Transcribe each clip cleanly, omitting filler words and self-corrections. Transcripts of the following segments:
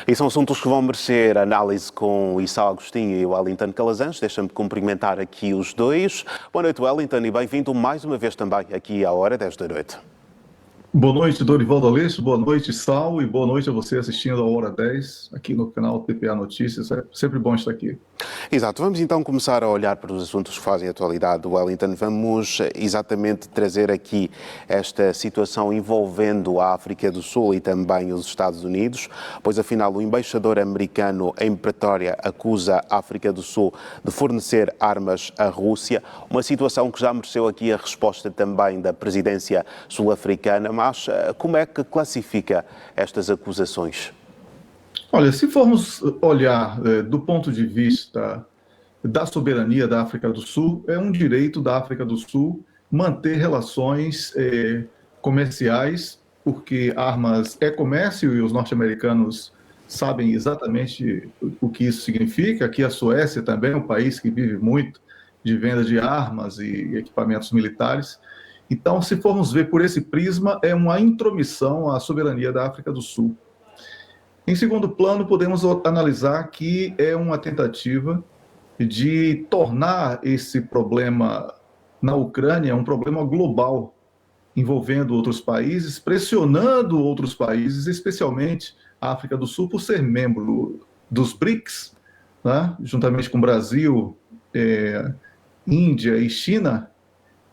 E são assuntos que vão merecer análise com o Issa Agostinho e o Wellington Calazans. Deixa-me cumprimentar aqui os dois. Boa noite, Wellington, e bem-vindo mais uma vez também aqui à hora 10 da noite. Boa noite, Dorival Aleixo, boa noite, Sal, e boa noite a você assistindo a Hora 10, aqui no canal TPA Notícias. É sempre bom estar aqui. Exato, vamos então começar a olhar para os assuntos que fazem a atualidade do Wellington. Vamos exatamente trazer aqui esta situação envolvendo a África do Sul e também os Estados Unidos, pois afinal o embaixador americano em Pretória acusa a África do Sul de fornecer armas à Rússia, uma situação que já mereceu aqui a resposta também da presidência sul-africana, mas como é que classifica estas acusações? Olha, se formos olhar do ponto de vista da soberania da África do Sul, é um direito da África do Sul manter relações comerciais, porque armas é comércio e os norte-americanos sabem exatamente o que isso significa. Aqui a Suécia também é um país que vive muito de venda de armas e equipamentos militares. Então, se formos ver por esse prisma, é uma intromissão à soberania da África do Sul. Em segundo plano, podemos analisar que é uma tentativa de tornar esse problema na Ucrânia um problema global, envolvendo outros países, pressionando outros países, especialmente a África do Sul, por ser membro dos BRICS, né? Juntamente com Brasil, Índia e China,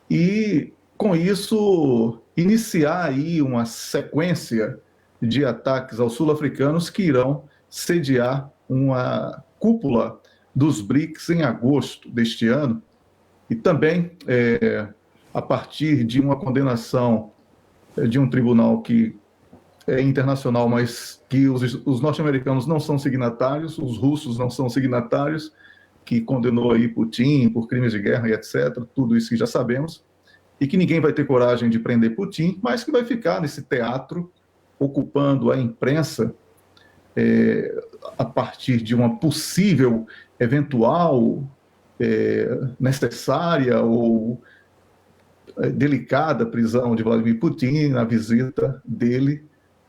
e com isso iniciar aí uma sequência de ataques aos sul-africanos que irão sediar uma cúpula dos BRICS em agosto deste ano, e também a partir de uma condenação de um tribunal que é internacional, mas que os norte-americanos não são signatários, os russos não são signatários, que condenou aí Putin por crimes de guerra e etc., tudo isso que já sabemos, e que ninguém vai ter coragem de prender Putin, mas que vai ficar nesse teatro ocupando a imprensa a partir de uma possível, eventual, necessária ou delicada prisão de Vladimir Putin na visita dele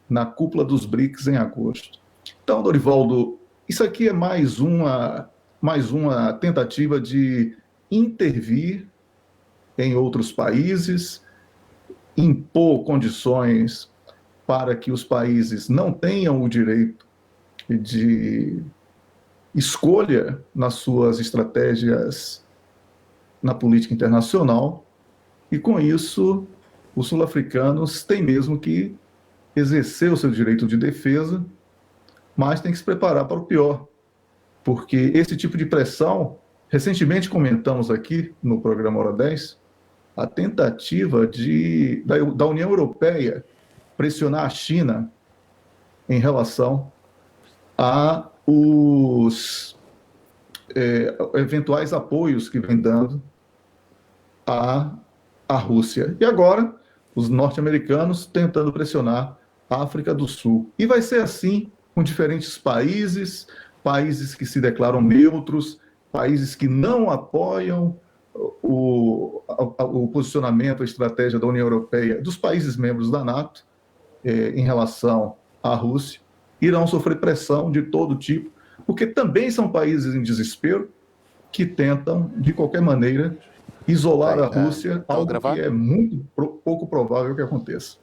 na cúpula dos BRICS em agosto. Então, Dorivaldo, isso aqui é mais uma tentativa de intervir em outros países, impor condições para que os países não tenham o direito de escolha nas suas estratégias na política internacional, e com isso os sul-africanos têm mesmo que exercer o seu direito de defesa, mas tem que se preparar para o pior, porque esse tipo de pressão, recentemente comentamos aqui no programa Hora 10, a tentativa da União Europeia pressionar a China em relação a os eventuais apoios que vem dando à Rússia. E agora, os norte-americanos tentando pressionar a África do Sul. E vai ser assim com diferentes países, países que se declaram neutros, países que não apoiam o posicionamento, a estratégia da União Europeia, dos países membros da NATO, em relação à Rússia, irão sofrer pressão de todo tipo, porque também são países em desespero que tentam, de qualquer maneira, isolar a Rússia, algo que é muito pouco provável que aconteça.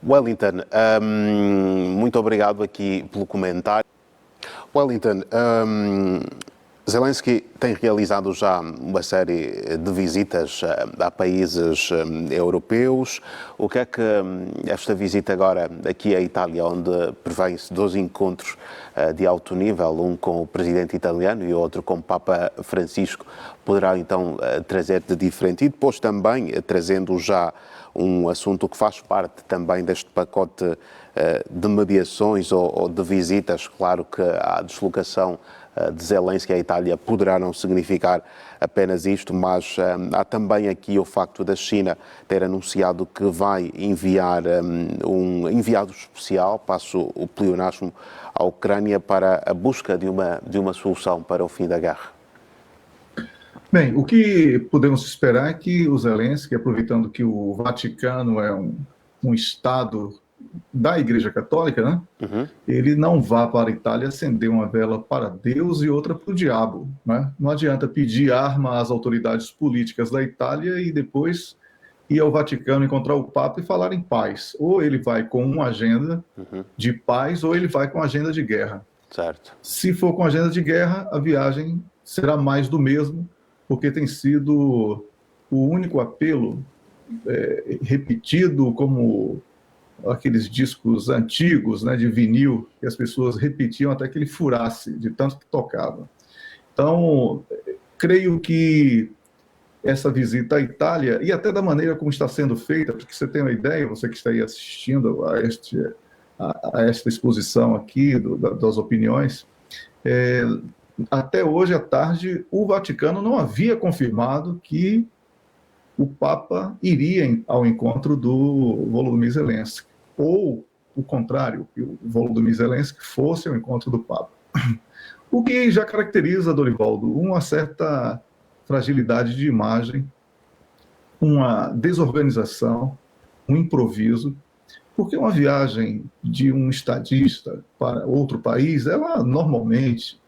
Wellington, muito obrigado aqui pelo comentário. Wellington, Zelensky tem realizado já uma série de visitas a países europeus. O que é que esta visita agora aqui à Itália, onde prevêem-se 2 encontros de alto nível, um com o presidente italiano e outro com o Papa Francisco, poderá então trazer de diferente? E depois também trazendo já um assunto que faz parte também deste pacote de mediações ou de visitas. Claro que a deslocação de Zelensky à Itália poderá não significar apenas isto, mas há também aqui o facto da China ter anunciado que vai enviar um enviado especial, passo o pleonasmo, à Ucrânia para a busca de uma solução para o fim da guerra. Bem, o que podemos esperar é que o Zelensky, aproveitando que o Vaticano é um Estado da Igreja Católica, né? Ele não vá para a Itália acender uma vela para Deus e outra para o diabo, né? Não adianta pedir arma às autoridades políticas da Itália e depois ir ao Vaticano encontrar o Papa e falar em paz. Ou ele vai com uma agenda de paz ou ele vai com agenda de guerra. Certo. Se for com agenda de guerra, a viagem será mais do mesmo, porque tem sido o único apelo repetido, como aqueles discos antigos, né, de vinil, que as pessoas repetiam até que ele furasse, de tanto que tocava. Então, creio que essa visita à Itália, e até da maneira como está sendo feita, porque você tem uma ideia, você que está aí assistindo a esta exposição aqui das opiniões, até hoje à tarde o Vaticano não havia confirmado que o Papa iria ao encontro do Volodymyr Zelensky, ou o contrário, que o Volodymyr Zelensky fosse ao encontro do Papa. O que já caracteriza, Dorivaldo, uma certa fragilidade de imagem, uma desorganização, um improviso, porque uma viagem de um estadista para outro país, ela normalmente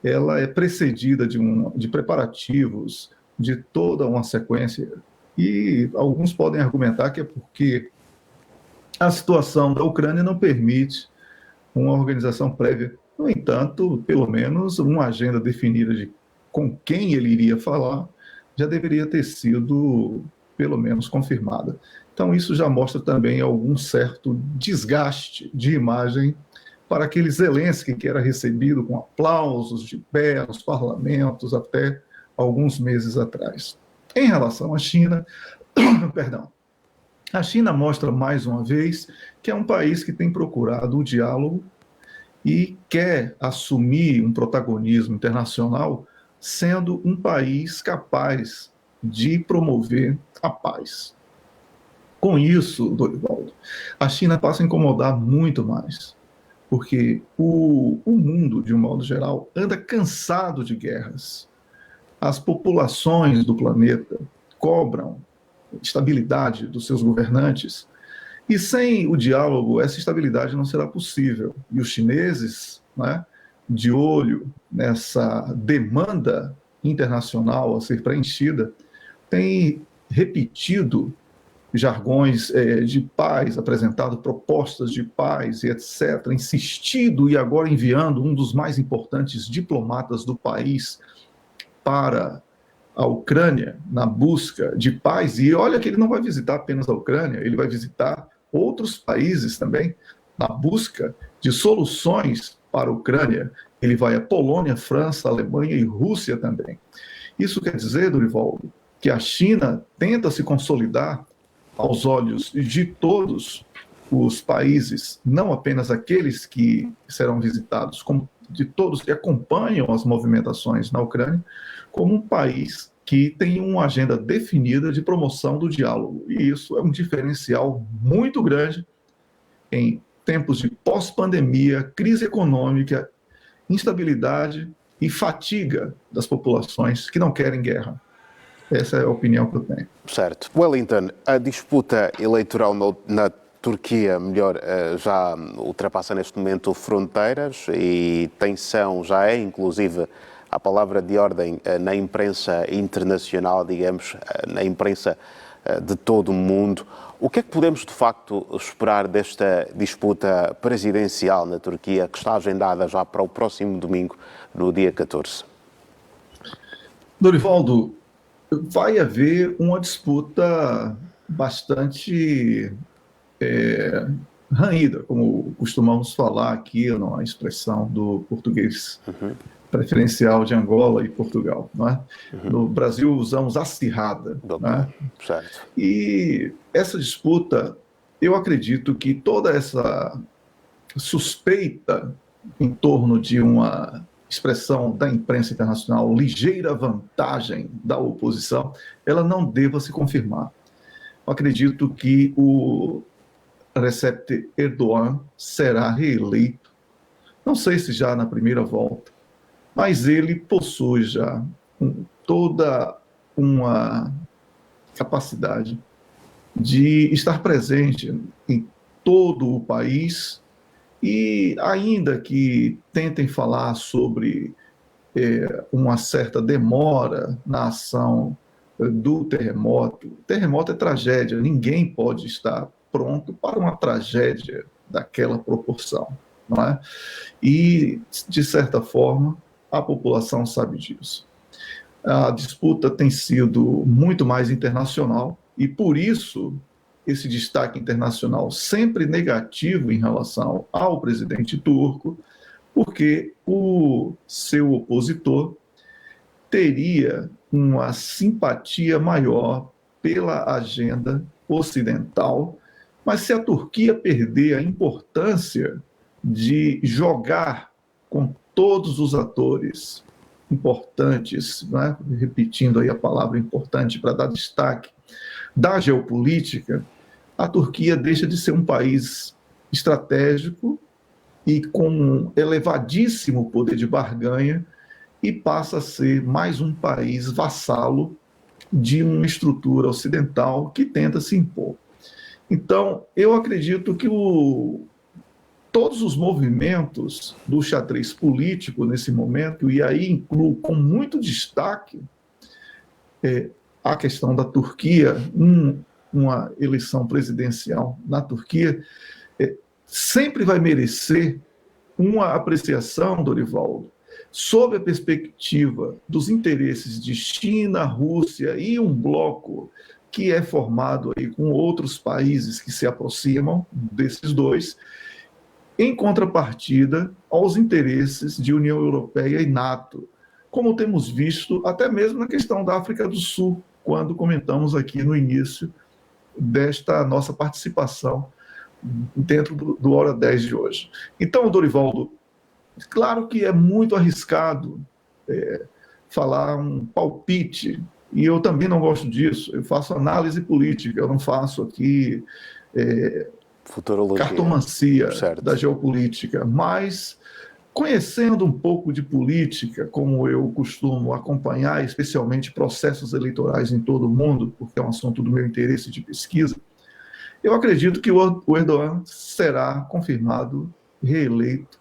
ela é precedida de preparativos, de toda uma sequência, e alguns podem argumentar que é porque a situação da Ucrânia não permite uma organização prévia. No entanto, pelo menos uma agenda definida de com quem ele iria falar já deveria ter sido, pelo menos, confirmada. Então, isso já mostra também algum certo desgaste de imagem para aquele Zelensky que era recebido com aplausos de pé nos parlamentos até alguns meses atrás. Em relação à China, perdão, a China mostra mais uma vez que é um país que tem procurado o diálogo e quer assumir um protagonismo internacional, sendo um país capaz de promover a paz. Com isso, Dorivaldo, a China passa a incomodar muito mais, porque o mundo, de um modo geral, anda cansado de guerras. As populações do planeta cobram estabilidade dos seus governantes, e sem o diálogo, essa estabilidade não será possível. E os chineses, né, de olho nessa demanda internacional a ser preenchida, têm repetido jargões de paz, apresentado propostas de paz e etc., insistido e agora enviando um dos mais importantes diplomatas do país para a Ucrânia na busca de paz. E olha que ele não vai visitar apenas a Ucrânia, ele vai visitar outros países também na busca de soluções para a Ucrânia. Ele vai a Polônia, França, Alemanha e Rússia também. Isso quer dizer, Dorivaldo, que a China tenta se consolidar aos olhos de todos os países, não apenas aqueles que serão visitados, como de todos que acompanham as movimentações na Ucrânia, como um país que tem uma agenda definida de promoção do diálogo. E isso é um diferencial muito grande em tempos de pós-pandemia, crise econômica, instabilidade e fatiga das populações que não querem guerra. Essa é a opinião que eu tenho. Certo. Wellington, a disputa eleitoral na Turquia, já ultrapassa neste momento fronteiras e tensão já é, inclusive, a palavra de ordem na imprensa internacional, digamos, na imprensa de todo o mundo. O que é que podemos, de facto, esperar desta disputa presidencial na Turquia, que está agendada já para o próximo domingo, no dia 14? Dorivaldo, vai haver uma disputa bastante ranhida, como costumamos falar aqui, na expressão do português preferencial de Angola e Portugal. Não é? No Brasil usamos acirrada. Né? Certo. E essa disputa, eu acredito que toda essa suspeita em torno de uma expressão da imprensa internacional, ligeira vantagem da oposição, ela não deva se confirmar. Eu acredito que o Recep Erdogan será reeleito, não sei se já na primeira volta, mas ele possui já toda uma capacidade de estar presente em todo o país, e ainda que tentem falar sobre uma certa demora na ação do terremoto. Terremoto é tragédia, ninguém pode estar pronto para uma tragédia daquela proporção, não é? E, de certa forma, a população sabe disso. A disputa tem sido muito mais internacional e, por isso, esse destaque internacional sempre negativo em relação ao presidente turco, porque o seu opositor teria uma simpatia maior pela agenda ocidental, mas se a Turquia perder a importância de jogar com todos os atores importantes, né? Repetindo aí a palavra importante para dar destaque, da geopolítica, a Turquia deixa de ser um país estratégico e com um elevadíssimo poder de barganha e passa a ser mais um país vassalo de uma estrutura ocidental que tenta se impor. Então, eu acredito que todos os movimentos do xadrez político nesse momento, e aí incluo com muito destaque a questão da Turquia, uma eleição presidencial na Turquia, sempre vai merecer uma apreciação, Dorivaldo, sob a perspectiva dos interesses de China, Rússia e um bloco que é formado aí com outros países que se aproximam desses dois, em contrapartida aos interesses de União Europeia e NATO, como temos visto até mesmo na questão da África do Sul, quando comentamos aqui no início desta nossa participação dentro do Hora 10 de hoje. Então, Dorivaldo, claro que é muito arriscado falar um palpite, e eu também não gosto disso. Eu faço análise política, eu não faço aqui cartomancia da geopolítica, mas conhecendo um pouco de política, como eu costumo acompanhar, especialmente processos eleitorais em todo o mundo, porque é um assunto do meu interesse de pesquisa, eu acredito que o Erdogan será confirmado reeleito.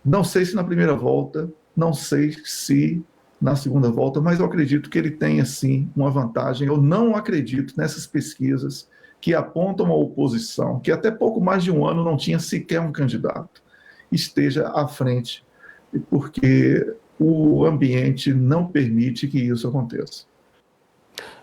Não sei se na primeira volta, não sei se na segunda volta, mas eu acredito que ele tenha, sim, uma vantagem. Eu não acredito nessas pesquisas que apontam a oposição, que até pouco mais de um ano não tinha sequer um candidato, esteja à frente, porque o ambiente não permite que isso aconteça.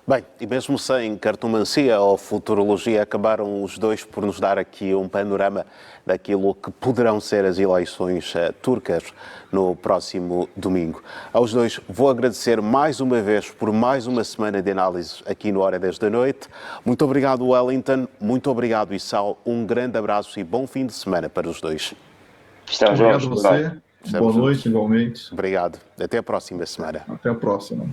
Bem, e mesmo sem cartomancia ou futurologia, acabaram os dois por nos dar aqui um panorama daquilo que poderão ser as eleições turcas no próximo domingo. Aos dois vou agradecer mais uma vez por mais uma semana de análise aqui no Hora 10 da noite. Muito obrigado, Wellington. Muito obrigado, Issal. Um grande abraço e bom fim de semana para os dois. Obrigado a você. Boa noite, igualmente. Obrigado. Até a próxima semana. Até a próxima.